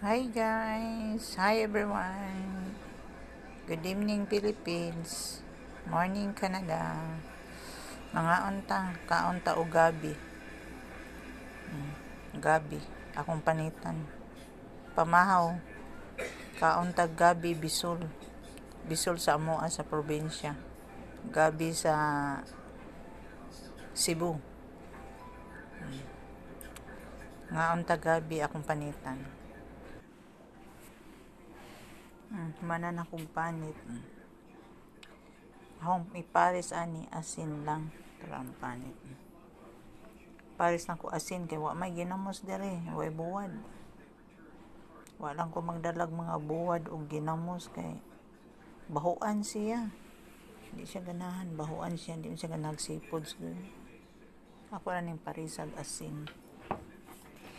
Hi guys! Hi everyone! Good evening Philippines! Morning Canada! Mga unta, kaunta o gabi. Gabi, akong panitan. Pamahaw, kaunta gabi Bisol. Bisol sa Amoa sa probinsya. Gabi sa Cebu. Nga unta gabi akong panitan. Manan akong panit. Akong ipares ani asin lang. Tarang panit. Pares na ko asin kay wa may ginamos dire, way buwad. Wa lang ko magdalag mga buwad o ginamos kay bahuan siya. Di siya ganahan, bahuan siya, di siya ganag seafoods good. Ako ra ning parisag asin.